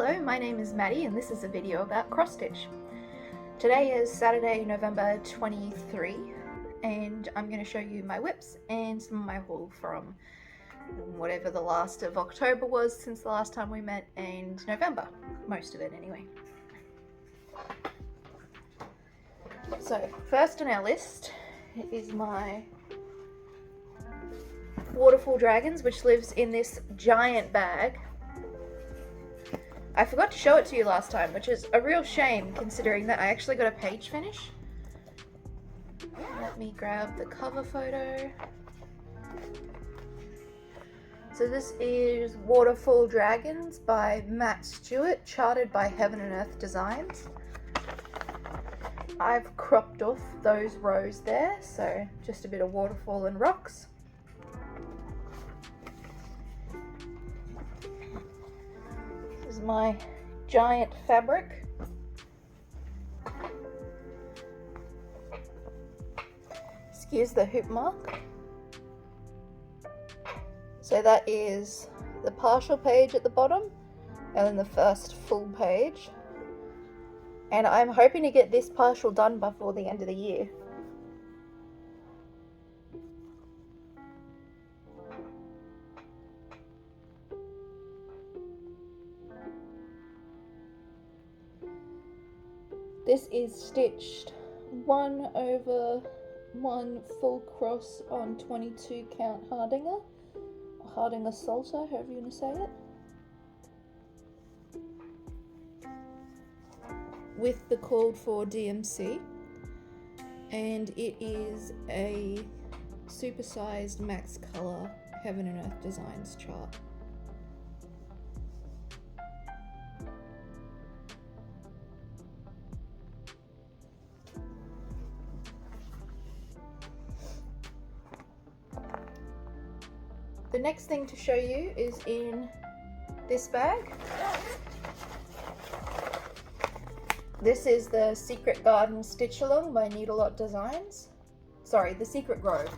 Hello, my name is Maddie and this is a video about cross stitch. Today is Saturday, November 23, and I'm going to show you my whips and some of my haul from whatever the last of October was since the last time we met, and November, most of it anyway. So first on our list is my Waterfall Dragons, which lives in this giant bag. I forgot to show it to you last time, which is a real shame considering that I actually got a page finish. Let me grab the cover photo. So this is Waterfall Dragons by Stewart, charted by Heaven and Earth Designs. I've cropped off those rows there, so just a bit of waterfall and rocks. This is my giant fabric. Excuse the hoop mark. So that is the partial page at the bottom and then the first full page. And I'm hoping to get this partial done before the end of the year. This is stitched 1/1 full cross on 22 count Hardinger, or Hardinger Salter, however you want to say it, with the called for DMC, and it is a supersized max color Heaven and Earth Designs chart. The next thing to show you is in this bag. This is the Secret Garden Stitch Along by Needlework Designs. Sorry, the Secret Grove.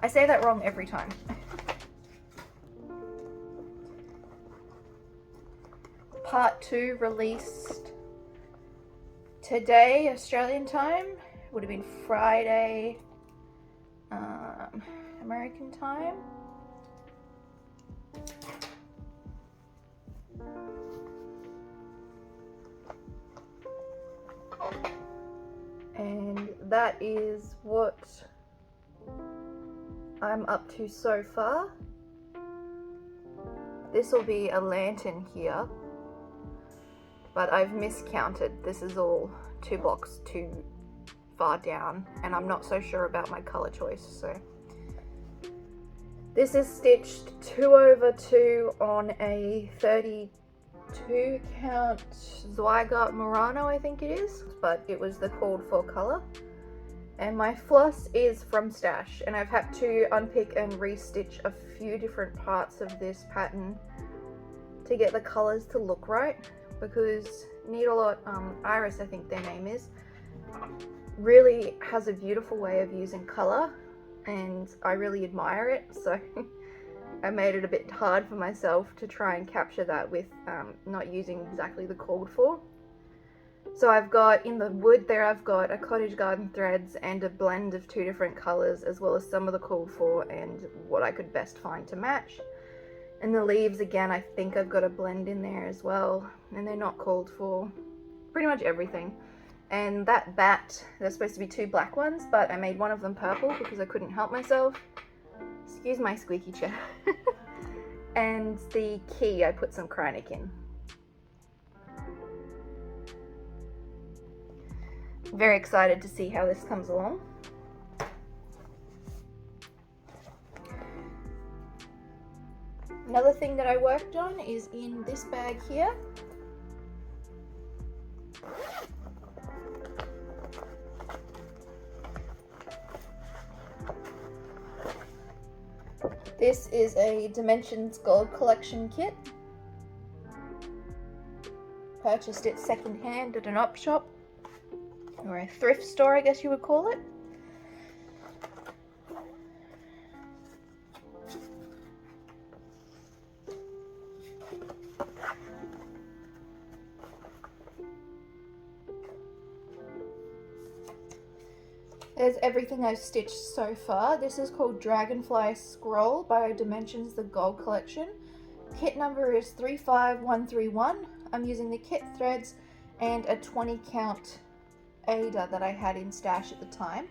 I say that wrong every time. Part 2 released today, Australian time. Would have been Friday, American time. And that is what I'm up to so far. This will be a lantern here, but I've miscounted. This is all 2 blocks too far down, and I'm not so sure about my color choice. So this is stitched 2/2 on a 32 count Zweigart Murano, I think it is, but it was the called for color. And my floss is from Stash, and I've had to unpick and restitch a few different parts of this pattern to get the colors to look right, because Needlework, Iris I think their name is, really has a beautiful way of using color, and I really admire it. So I made it a bit hard for myself to try and capture that with not using exactly the called for. So I've got, in the wood there, I've got a Cottage Garden threads and a blend of 2 different colors, as well as some of the called for and what I could best find to match. And the leaves, again, I think I've got a blend in there as well, and they're not called for. Pretty much everything. And that bat, there's supposed to be 2 black ones, but I made one of them purple because I couldn't help myself. Excuse my squeaky chair. And the key, I put some Krynic in. Very excited to see how this comes along. Another thing that I worked on is in this bag here. This is a Dimensions Gold Collection kit. Purchased it secondhand at an op shop, or a thrift store, I guess you would call it. There's everything I've stitched so far. This is called Dragonfly Scroll by Dimensions the Gold Collection. Kit number is 35131. I'm using the kit threads and a 20 count Ada that I had in stash at the time.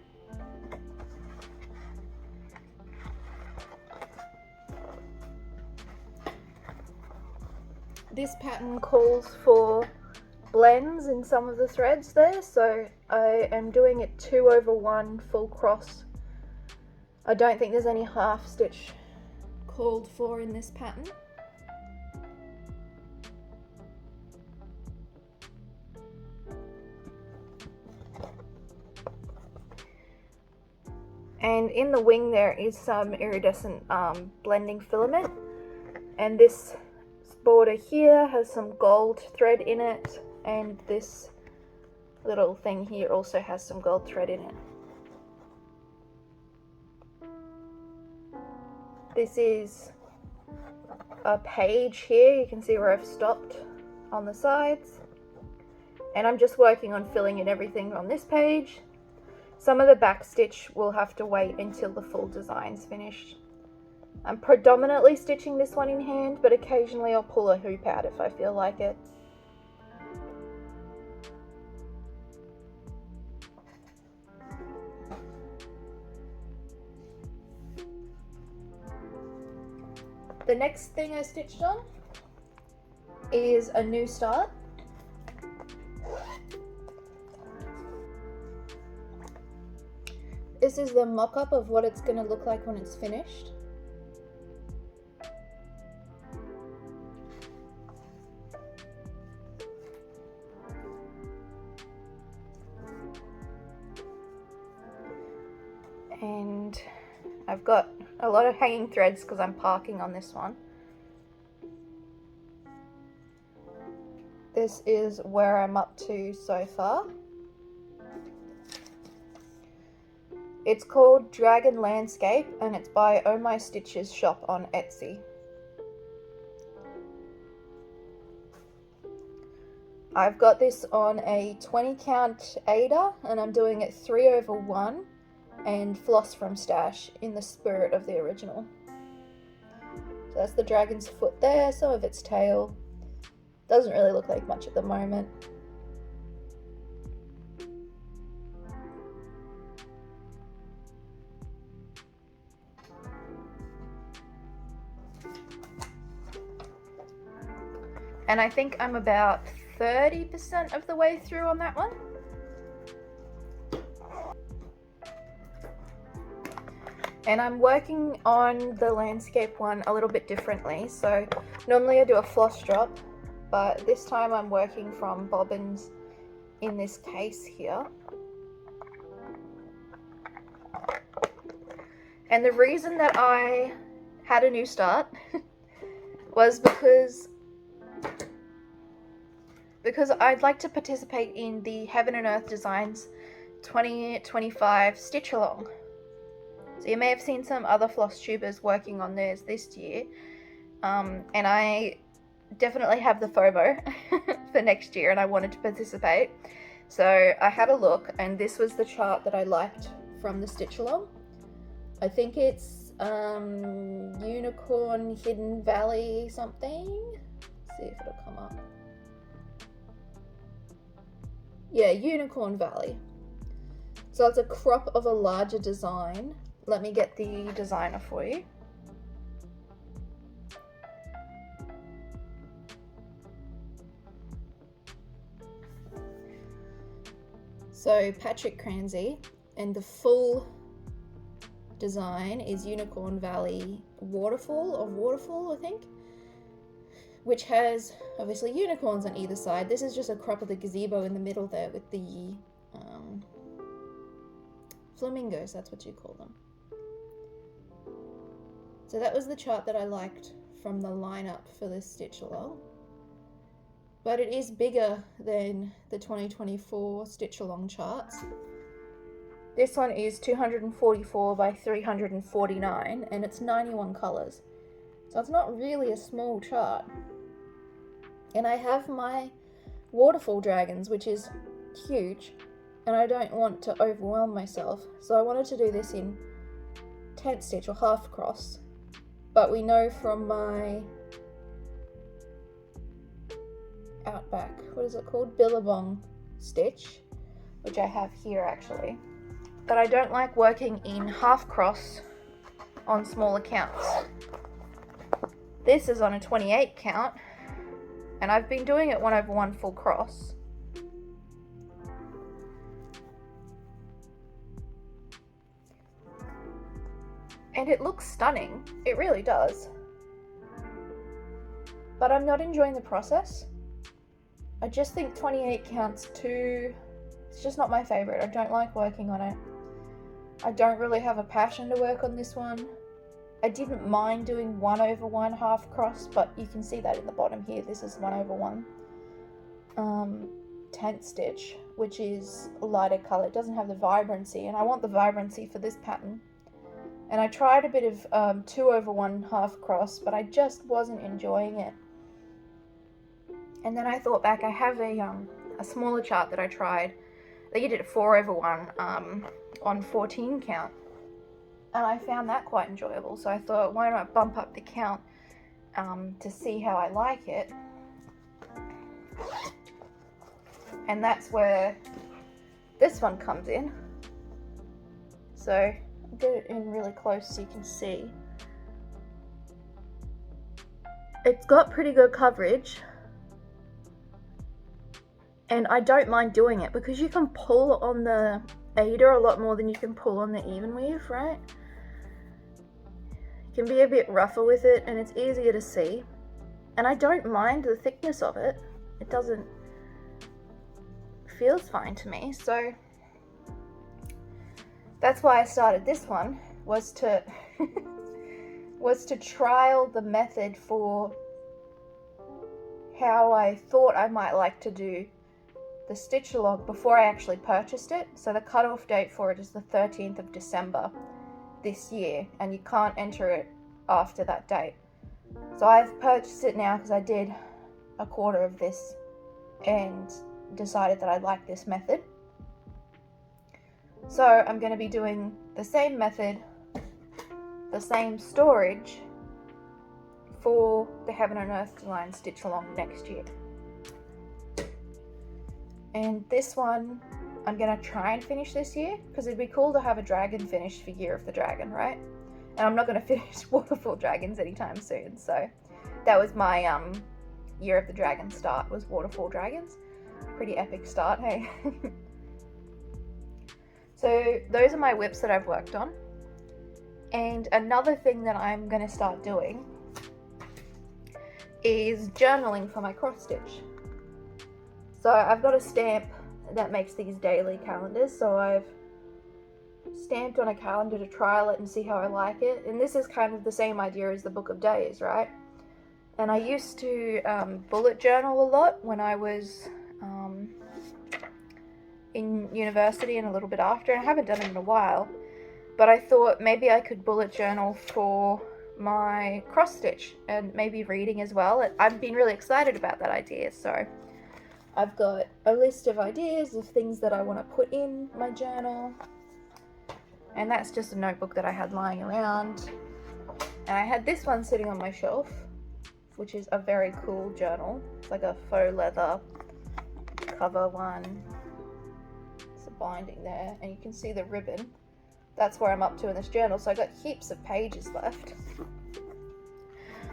This pattern calls for blends in some of the threads there, so I am doing it 2/1 full cross. I don't think there's any half stitch called for in this pattern. And in the wing there is some iridescent blending filament, and this border here has some gold thread in it, and this little thing here also has some gold thread in it. This is a page here, you can see where I've stopped on the sides, and I'm just working on filling in everything on this page. Some of the back stitch will have to wait until the full design's finished. I'm predominantly stitching this one in hand, but occasionally I'll pull a hoop out if I feel like it. The next thing I stitched on is a new start. This is the mock-up of what it's going to look like when it's finished. And I've got a lot of hanging threads because I'm parking on this one. This is where I'm up to so far. It's called Dragon Landscape and it's by Oh My Stitches shop on Etsy. I've got this on a 20 count Ada and I'm doing it 3/1 and floss from stash in the spirit of the original. So that's the dragon's foot there, some of its tail. Doesn't really look like much at the moment. And I think I'm about 30% of the way through on that one. And I'm working on the landscape one a little bit differently. So normally I do a floss drop, but this time I'm working from bobbins in this case here. And the reason that I had a new start was because I'd like to participate in the Heaven and Earth Designs 2025 stitch along. So you may have seen some other floss tubers working on theirs this year, and I definitely have the FOMO for next year and I wanted to participate. So I had a look and this was the chart that I liked from the stitch along. I think it's Unicorn Hidden Valley something. Let's see if it'll come up. Yeah, Unicorn Valley. So it's a crop of a larger design. Let me get the designer for you. So Patrick Cransey, and the full design is Unicorn Valley Waterfall, I think, which has obviously unicorns on either side. This is just a crop of the gazebo in the middle there with the flamingos, that's what you call them. So that was the chart that I liked from the lineup for this stitch along. But it is bigger than the 2024 stitch along charts. This one is 244 by 349 and it's 91 colours. So it's not really a small chart. And I have my Waterfall Dragons, which is huge, and I don't want to overwhelm myself, so I wanted to do this in tent stitch or half cross. But we know from my Outback, what is it called, Billabong stitch, which I have here actually, that I don't like working in half cross on smaller counts. This is on a 28 count, and I've been doing it 1/1 full cross. And it looks stunning, it really does. But I'm not enjoying the process. I just think 28 counts too, it's just not my favorite. I don't like working on it. I don't really have a passion to work on this one. I didn't mind doing 1/1 half cross, but you can see that in the bottom here. This is 1/1 tent stitch, which is a lighter color. It doesn't have the vibrancy, and I want the vibrancy for this pattern. And I tried a bit of 2/1 half cross, but I just wasn't enjoying it. And then I thought back, I have a smaller chart that I tried. They did it 4/1 on 14 count. And I found that quite enjoyable, so I thought, why not bump up the count to see how I like it. And that's where this one comes in. So I'll get it in really close so you can see. It's got pretty good coverage, and I don't mind doing it because you can pull on the aider a lot more than you can pull on the even weave, right? You can be a bit rougher with it, and it's easier to see. And I don't mind the thickness of it. It doesn't, feels fine to me. So that's why I started this one, was to trial the method for how I thought I might like to do the stitch along before I actually purchased it. So the cutoff date for it is the 13th of December this year, and you can't enter it after that date. So I've purchased it now because I did a quarter of this and decided that I like this method. So I'm going to be doing the same method, the same storage for the Heaven and Earth line stitch along next year. And this one I'm going to try and finish this year, because it'd be cool to have a dragon finished for Year of the Dragon, right? And I'm not going to finish Waterfall Dragons anytime soon, so that was my Year of the Dragon start, was Waterfall Dragons. Pretty epic start, hey? So those are my whips that I've worked on. And another thing that I'm going to start doing is journaling for my cross stitch. So I've got a stamp that makes these daily calendars, so I've stamped on a calendar to trial it and see how I like it. And this is kind of the same idea as the Book of Days, right? And I used to bullet journal a lot when I was in university and a little bit after, and I haven't done it in a while, but I thought maybe I could bullet journal for my cross stitch and maybe reading as well. I've been really excited about that idea, so I've got a list of ideas of things that I want to put in my journal, and that's just a notebook that I had lying around. And I had this one sitting on my shelf, which is a very cool journal. It's like a faux leather cover one. It's a binding there, and you can see the ribbon. That's where I'm up to in this journal, so I got heaps of pages left.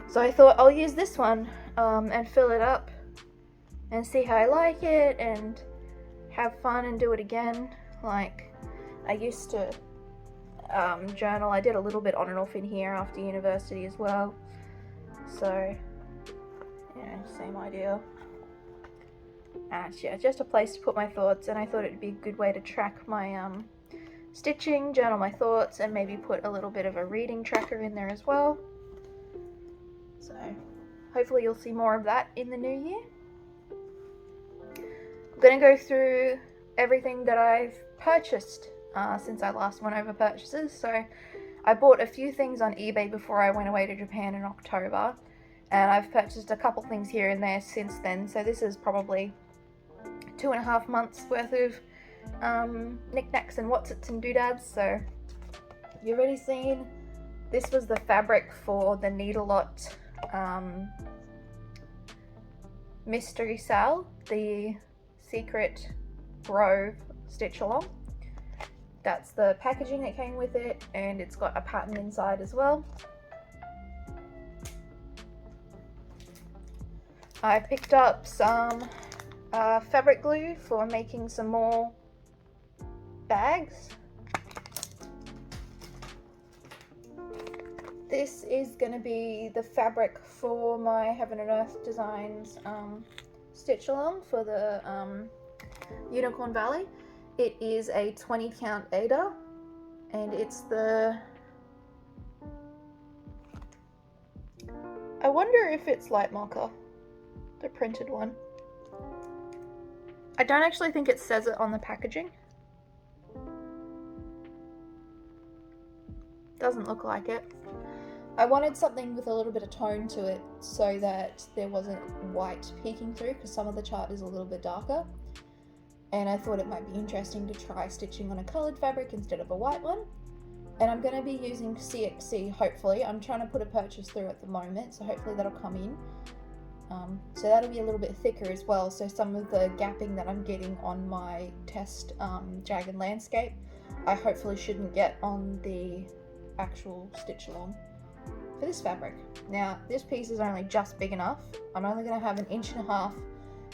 So I thought I'll use this one and fill it up and see how I like it and have fun and do it again. Like I used to journal. I did a little bit on and off in here after university as well. So, yeah, same idea. And yeah, just a place to put my thoughts, and I thought it'd be a good way to track my stitching, journal my thoughts, and maybe put a little bit of a reading tracker in there as well. So hopefully you'll see more of that in the new year. I'm going to go through everything that I've purchased since I last went over purchases. So I bought a few things on eBay before I went away to Japan in October, and I've purchased a couple things here and there since then. So this is probably 2.5 months worth of knickknacks and what's-its and doodads. So you've already seen, this was the fabric for the Needlework Mystery SAL, the secret Grove stitch along. That's the packaging that came with it, and it's got a pattern inside as well. I picked up some fabric glue for making some more bags. This is going to be the fabric for my Heaven and Earth Designs stitch along for the Unicorn Valley. It is a 20 count Aida, and it's the, I wonder if it's light mocha, the printed one. I don't actually think it says it on the packaging. Doesn't look like it. I wanted something with a little bit of tone to it so that there wasn't white peeking through, because some of the chart is a little bit darker. And I thought it might be interesting to try stitching on a coloured fabric instead of a white one. And I'm going to be using CXC, hopefully. I'm trying to put a purchase through at the moment, so hopefully that'll come in. So that'll be a little bit thicker as well, so some of the gapping that I'm getting on my test Dragon Landscape, I hopefully shouldn't get on the actual stitch along for this fabric. Now, this piece is only just big enough. I'm only going to have 1.5 inches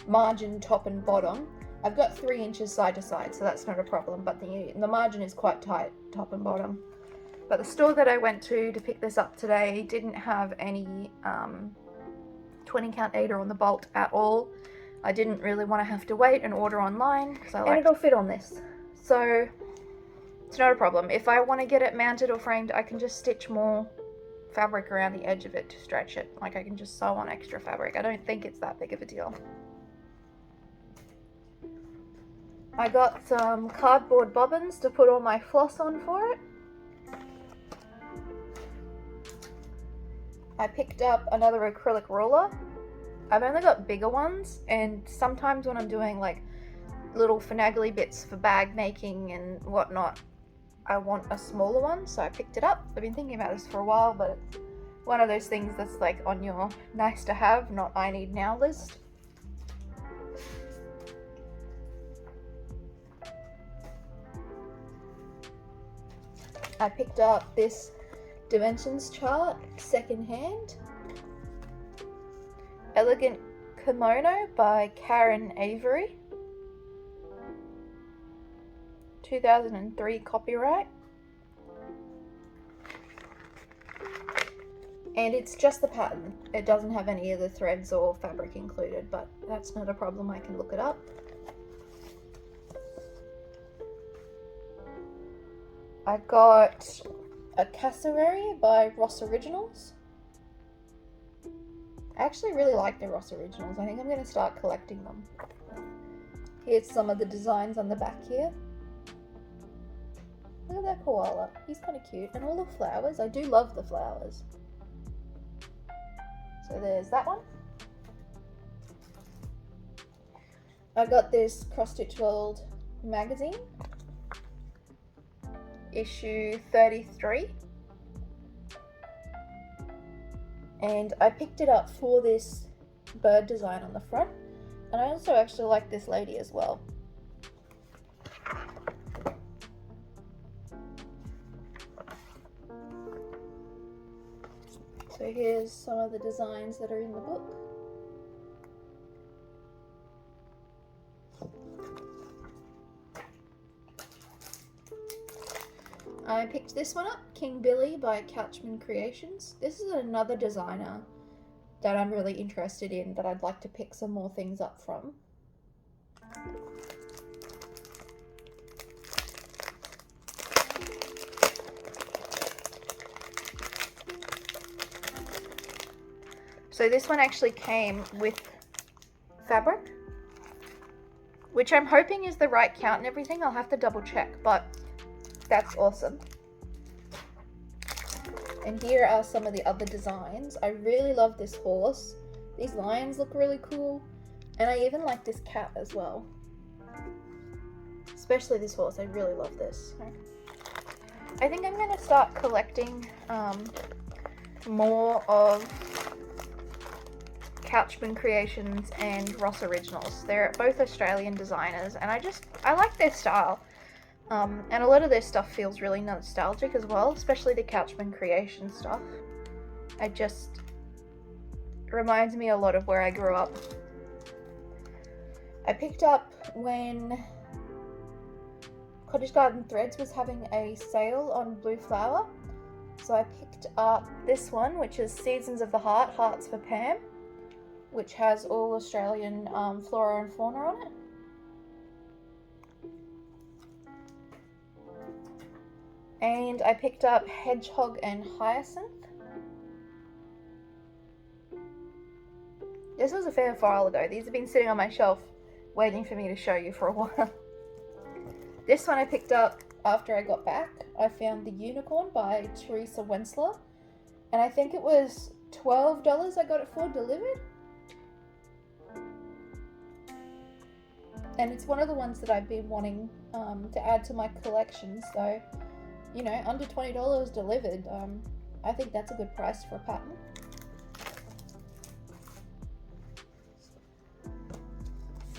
margin top and bottom. I've got 3 inches side to side, so that's not a problem, but the margin is quite tight, top and bottom. But the store that I went to pick this up today didn't have any 20 count Aida on the bolt at all. I didn't really want to have to wait and order online, and it'll fit on this. So it's not a problem. If I want to get it mounted or framed, I can just stitch more fabric around the edge of it to stretch it. Like, I can just sew on extra fabric. I don't think it's that big of a deal. I got some cardboard bobbins to put all my floss on for it. I picked up another acrylic ruler. I've only got bigger ones, and sometimes when I'm doing like little finagly bits for bag making and whatnot, I want a smaller one, so I picked it up. I've been thinking about this for a while, but it's one of those things that's like on your nice to have, not I need now list. I picked up this dimensions chart secondhand. Elegant Kimono by Karen Avery. 2003 copyright. And it's just the pattern. It doesn't have any of the threads or fabric included, but that's not a problem. I can look it up. I got a cassowary by Ross Originals. I actually really like the Ross Originals. I think I'm going to start collecting them. Here's some of the designs on the back here. Look at that koala. He's kind of cute. And all the flowers. I do love the flowers. So there's that one. I got this Cross Stitch World magazine. Issue 33. And I picked it up for this bird design on the front. And I also actually like this lady as well. So here's some of the designs that are in the book. I picked this one up, King Billy by Couchman Creations. This is another designer that I'm really interested in, that I'd like to pick some more things up from. So this one actually came with fabric, which I'm hoping is the right count and everything. I'll have to double check, but that's awesome. And here are some of the other designs. I really love this horse. These lions look really cool. And I even like this cat as well. especially this horse. I really love this. I think I'm going to start collecting more of Couchman Creations and Ross Originals. They're both Australian designers, and I like their style. And a lot of their stuff feels really nostalgic as well, especially the Couchman Creations stuff. It just reminds me a lot of where I grew up. I picked up when Cottage Garden Threads was having a sale on Blue Flower. So I picked up this one, which is Seasons of the Heart, Hearts for Pam, which has all Australian flora and fauna on it. And I picked up Hedgehog and Hyacinth. This was a fair while ago. These have been sitting on my shelf waiting for me to show you for a while. This one I picked up after I got back. I found The Unicorn by Teresa Wensler, and I think it was $12 I got it for delivered. And it's one of the ones that I've been wanting to add to my collection, so, you know, under $20 delivered. I think that's a good price for a pattern.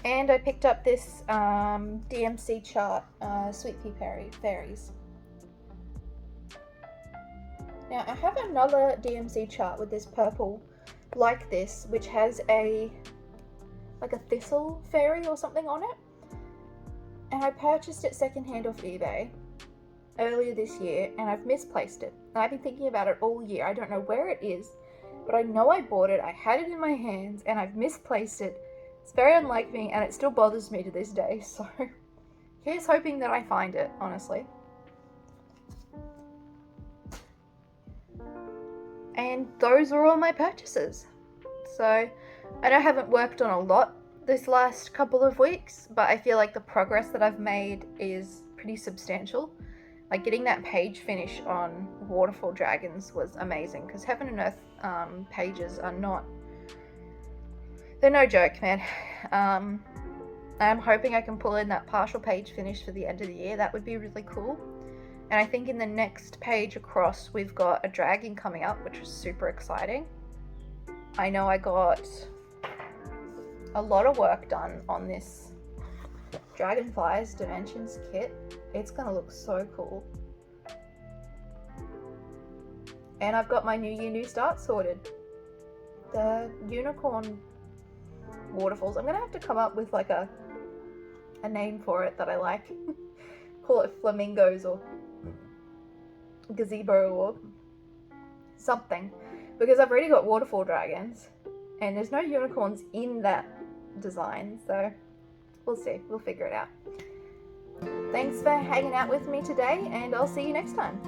And I picked up this DMC chart, Sweet Pea Fairies. Now I have another DMC chart with this purple like this, which has like a thistle fairy or something on it. And I purchased it secondhand off eBay earlier this year, and I've misplaced it. And I've been thinking about it all year. I don't know where it is, but I know I bought it, I had it in my hands, and I've misplaced it. It's very unlike me, and it still bothers me to this day, so here's hoping that I find it, honestly. And those are all my purchases. So I know I haven't worked on a lot this last couple of weeks, but I feel like the progress that I've made is pretty substantial. Like getting that page finish on Waterfall Dragons was amazing, because Heaven and Earth pages are not... they're no joke, man. I'm hoping I can pull in that partial page finish for the end of the year. That would be really cool. And I think in the next page across, we've got a dragon coming up, which is super exciting. I know I got a lot of work done on this Dragonfly's Dimensions kit. It's gonna look so cool. And I've got my New Year, New Start sorted. The unicorn waterfalls. I'm gonna have to come up with like a name for it that I like. Call it flamingos or gazebo or something, because I've already got waterfall dragons and there's no unicorns in that design, so we'll see. We'll figure it out. Thanks for hanging out with me today, and I'll see you next time.